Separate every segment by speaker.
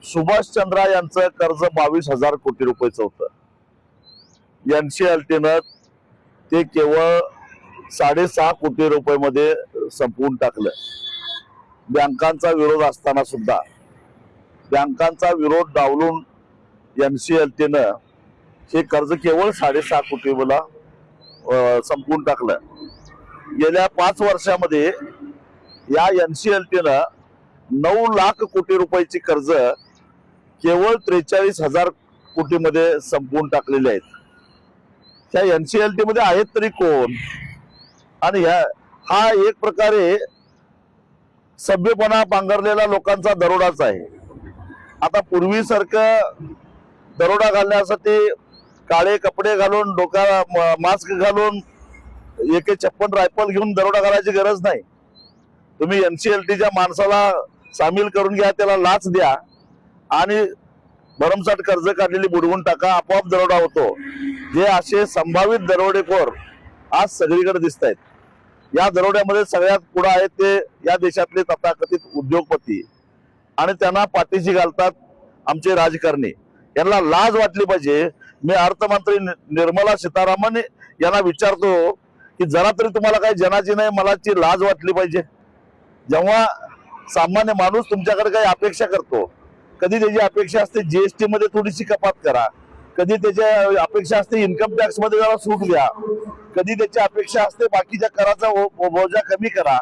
Speaker 1: सुभाष चंद्रा यांचं कर्ज 22,000 कोटी रुपयाचं होतं. NCLT-नं ते केवळ 6.5 कोटी रुपयामध्ये संपवून टाकलं. बँकांचा विरोध असताना सुद्धा बँकांचा विरोध डावलून NCLT-नं हे कर्ज केवळ 6.5 कोटी मला संपवून टाकलं. गेल्या 5 वर्षामध्ये या NCLT-नं 9 लाख कोटी रुपयाची कर्ज केवळ 43,000 कोटीमध्ये संपवून टाकलेले आहेत. त्या NCLT-मध्ये आहेत तरी कोण? आणि हा एक प्रकारे सभ्यपणा पांघरलेला लोकांचा दरोडाच आहे. आता पूर्वीसारखं दरोडा घालण्यासाठी काळे कपडे घालून, डोक्याला मास्क घालून, AK-56 रायफल घेऊन दरोडा घालायची गरज नाही. तुम्ही NCLT-च्या माणसाला सामील करून घ्या, त्याला लाच द्या आणि भरमसाठ कर्ज काढलेली बुडवून टाका, आपोआप दरोडा होतो. हे असे संभावित दरोडेखोर आज सगळीकडे दिसत आहेत. या दरोड्यामध्ये सगळ्यात पुढे आहेत ते या देशातले तथाकथित उद्योगपती आणि त्यांना पाठीशी घालतात आमचे राजकारणी. यांना लाज वाटली पाहिजे. मी अर्थमंत्री निर्मला सीतारामन यांना विचारतो की जरा तरी तुम्हाला काही जनाची नाही मलाची लाज वाटली पाहिजे. जेव्हा सामान्य माणूस तुमच्याकडे काही अपेक्षा करतो, कधी त्याची अपेक्षा असते GST मध्ये थोडीशी कपात करा, कधी त्याची अपेक्षा असते इन्कम टॅक्स मध्ये जरा सूट द्या, कधी त्याची अपेक्षा असते बाकीच्या कराचा बोजा कमी करा.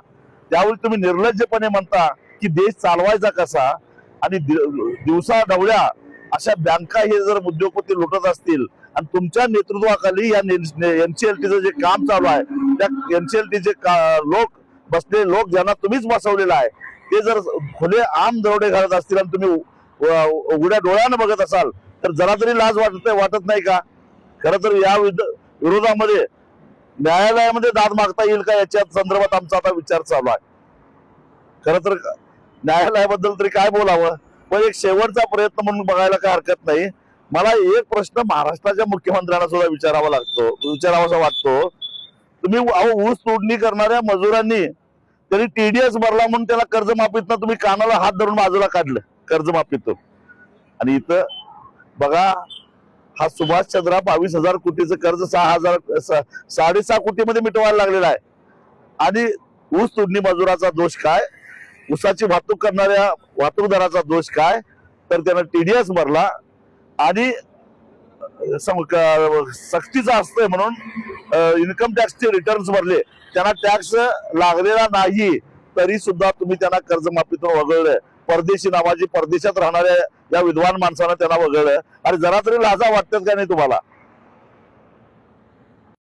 Speaker 1: त्यावेळी तुम्ही निर्लज्जपणे म्हणता की देश चालवायचा कसा. आणि दिवसा ढवळ्या अशा बँका हे जर उद्योगपती लुटत असतील आणि तुमच्या नेतृत्वाखाली या NCLT-चं जे काम चालू आहे, त्या NCLT-चे लोक बसलेले लोक ज्यांना तुम्हीच बसवलेला आहे, ते जर खुले आम दरोडे घालत असतील आणि तुम्ही उघड्या डोळ्यानं बघत असाल तर जरा तरी लाज वाटत नाही का? खरं तर या विरोधामध्ये न्यायालयामध्ये दाद मागता येईल का याच्या संदर्भात आमचा आता विचार चालू आहे. खरं तर न्यायालयाबद्दल तरी काय बोलावं, पण एक शेवटचा प्रयत्न म्हणून बघायला काय हरकत नाही. मला एक प्रश्न महाराष्ट्राच्या मुख्यमंत्र्यांना सुद्धा विचारावासा वाटतो. तुम्ही ऊस तोडणी करणाऱ्या मजुरांनी तरी TDS भरला म्हणून त्याला कर्जमाफीतनं तुम्ही कानाला हात धरून बाजूला काढलं कर्जमाफीतून. आणि इथं बघा, हा सुभाष चंद्रा 22,000 कोटीचं कर्ज 6.5 कोटीमध्ये मिटवायला लागलेला आहे. आणि ऊस तोडणी मजुराचा दोष काय, ऊसाची वाहतूक करणाऱ्या वाहतूकदाराचा दोष काय, तर त्यानं TDS भरला आणि सक्तीचा असतोय म्हणून इन्कम टॅक्सचे रिटर्न्स भरले, त्यांना टॅक्स लागलेला नाही तरी सुद्धा तुम्ही त्यांना कर्जमाफीतून वगळलं. परदेशी नावाची परदेशात राहणाऱ्या या विद्वान माणसानं त्यांना वगळलं. आणि जरा तरी लाजा वाटतात का नाही तुम्हाला?